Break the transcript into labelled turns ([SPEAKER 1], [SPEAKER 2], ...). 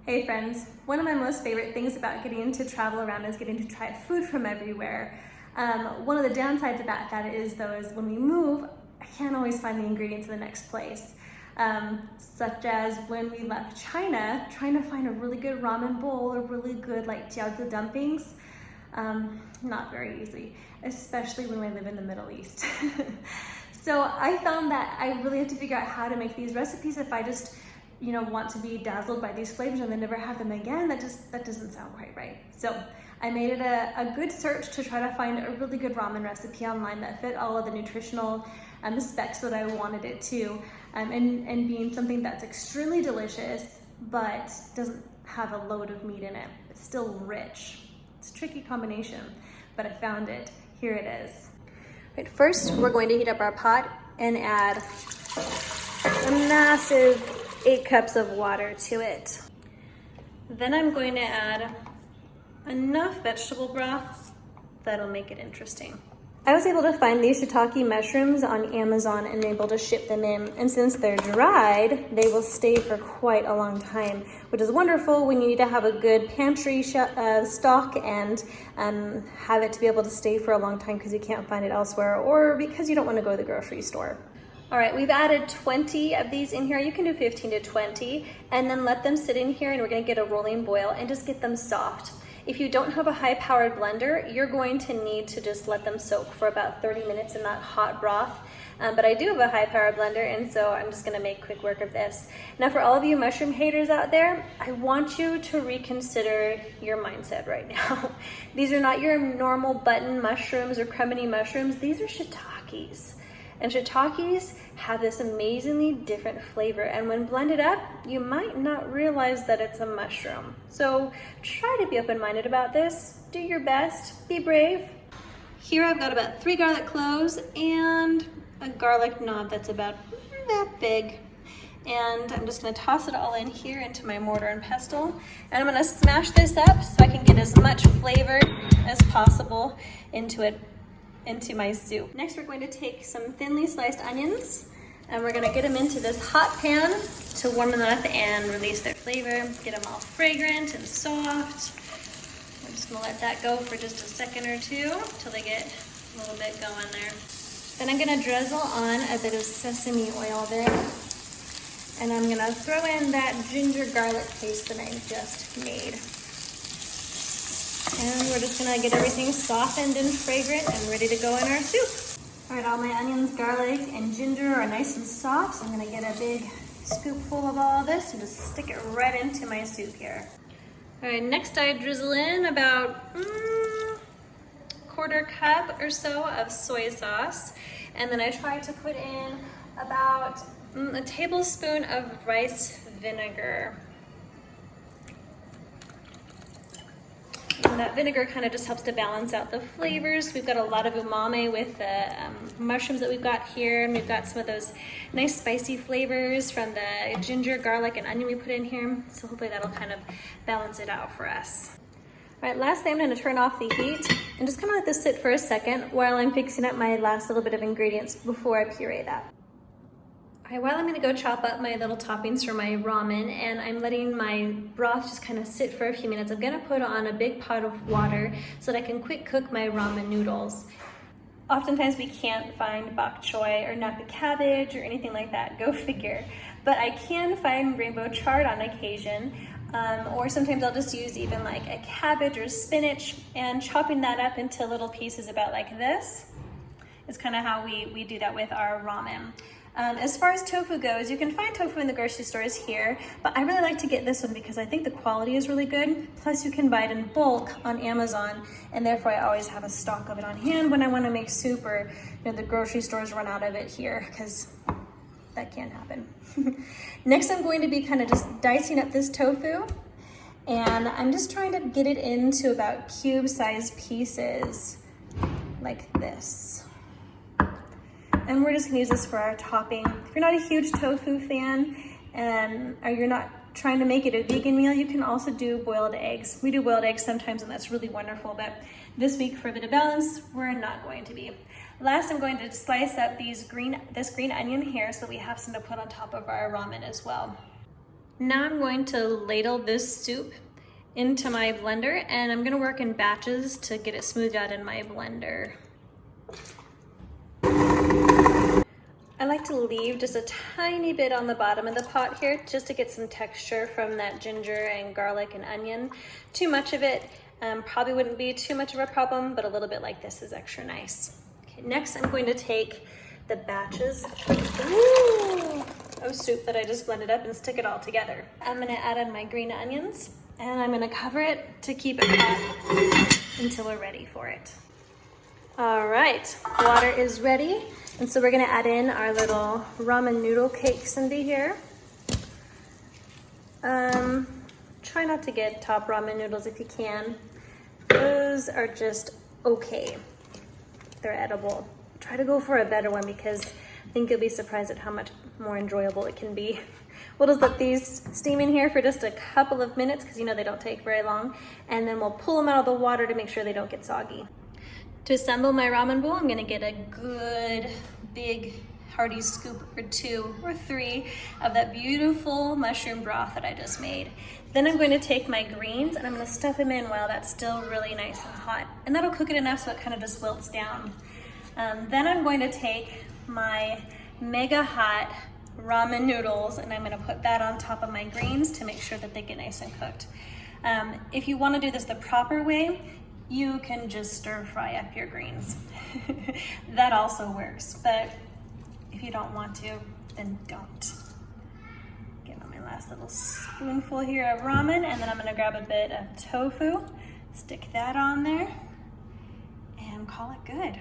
[SPEAKER 1] Hey friends, one of my most favorite things about getting to travel around is getting to try food from everywhere. One of the downsides about that is when we move, I can't always find the ingredients in the next place. Such as when we left China, trying to find a really good ramen bowl or really good like jiaozi dumplings, not very easy, especially when we live in the Middle East. So I found that I really have to figure out how to make these recipes if I just want to be dazzled by these flavors and then never have them again. That doesn't sound quite right. So I made it a good search to try to find a really good ramen recipe online that fit all of the nutritional specs that I wanted it to, and being something that's extremely delicious but doesn't have a load of meat in it. It's still rich. It's a tricky combination, but I found it. Here it is. Right, first we're going to heat up our pot and add a massive 8 cups of water to it. Then I'm going to add enough vegetable broth that'll make it interesting. I was able to find these shiitake mushrooms on Amazon and able to ship them in. And since they're dried, they will stay for quite a long time, which is wonderful when you need to have a good pantry stock and have it to be able to stay for a long time because you can't find it elsewhere or because you don't want to go to the grocery store. All right, we've added 20 of these in here. You can do 15 to 20 and then let them sit in here, and we're gonna get a rolling boil and just get them soft. If you don't have a high-powered blender, you're going to need to just let them soak for about 30 minutes in that hot broth. But I do have a high-powered blender, and so I'm just gonna make quick work of this. Now for all of you mushroom haters out there, I want you to reconsider your mindset right now. These are not your normal button mushrooms or cremini mushrooms. These are shiitakes. And shiitakes have this amazingly different flavor, and when blended up, you might not realize that it's a mushroom. So try to be open-minded about this. Do your best, be brave. Here I've got about 3 garlic cloves and a garlic knob that's about that big. And I'm just gonna toss it all in here into my mortar and pestle. And I'm gonna smash this up so I can get as much flavor as possible into my soup. Next, we're going to take some thinly sliced onions and we're gonna get them into this hot pan to warm them up and release their flavor, get them all fragrant and soft. We're just gonna let that go for just a second or two till they get a little bit going there. Then I'm gonna drizzle on a bit of sesame oil there, and I'm gonna throw in that ginger garlic paste that I just made. And we're just gonna get everything softened and fragrant and ready to go in our soup. All right, all my onions, garlic, and ginger are nice and soft, so I'm gonna get a big scoopful of all of this and just stick it right into my soup here. All right, next I drizzle in about quarter cup or so of soy sauce, and then I try to put in about a tablespoon of rice vinegar. And that vinegar kind of just helps to balance out the flavors. We've got a lot of umami with the mushrooms that we've got here, and we've got some of those nice spicy flavors from the ginger, garlic, and onion we put in here. So hopefully that'll kind of balance it out for us. All right, lastly, I'm gonna turn off the heat and just kind of let this sit for a second while I'm fixing up my last little bit of ingredients before I puree that. All right, while I'm gonna go chop up my little toppings for my ramen, and I'm letting my broth just kind of sit for a few minutes, I'm gonna put on a big pot of water so that I can quick cook my ramen noodles. Oftentimes we can't find bok choy or napa cabbage or anything like that, go figure. But I can find rainbow chard on occasion, or sometimes I'll just use even like a cabbage or spinach, and chopping that up into little pieces about like this is kind of how we do that with our ramen. As far as tofu goes, you can find tofu in the grocery stores here, but I really like to get this one because I think the quality is really good. Plus you can buy it in bulk on Amazon, and therefore I always have a stock of it on hand when I want to make soup, or the grocery stores run out of it here, because that can happen. Next, I'm going to be kind of just dicing up this tofu, and I'm just trying to get it into about cube-sized pieces like this. And we're just gonna use this for our topping. If you're not a huge tofu fan, or you're not trying to make it a vegan meal, you can also do boiled eggs. We do boiled eggs sometimes, and that's really wonderful, but this week, for a bit of balance, we're not going to be. Last, I'm going to slice up this green onion here so we have some to put on top of our ramen as well. Now I'm going to ladle this soup into my blender, and I'm gonna work in batches to get it smoothed out in my blender. I like to leave just a tiny bit on the bottom of the pot here just to get some texture from that ginger and garlic and onion. Too much of it probably wouldn't be too much of a problem, but a little bit like this is extra nice. Okay, next I'm going to take the batches of soup that I just blended up and stick it all together. I'm gonna add in my green onions and I'm gonna cover it to keep it hot until we're ready for it. All right, water is ready. And so we're gonna add in our little ramen noodle cakes into here. Try not to get top ramen noodles if you can. Those are just okay. They're edible. Try to go for a better one because I think you'll be surprised at how much more enjoyable it can be. We'll just let these steam in here for just a couple of minutes because you know they don't take very long. And then we'll pull them out of the water to make sure they don't get soggy. To assemble my ramen bowl, I'm gonna get a good big hearty scoop or 2 or 3 of that beautiful mushroom broth that I just made. Then I'm going to take my greens and I'm gonna stuff them in while that's still really nice and hot. And that'll cook it enough so it kind of just wilts down. Then I'm going to take my mega hot ramen noodles and I'm gonna put that on top of my greens to make sure that they get nice and cooked. If you wanna do this the proper way, you can just stir fry up your greens. That also works, but if you don't want to, then don't. Get on my last little spoonful here of ramen, and then I'm gonna grab a bit of tofu, stick that on there, and call it good.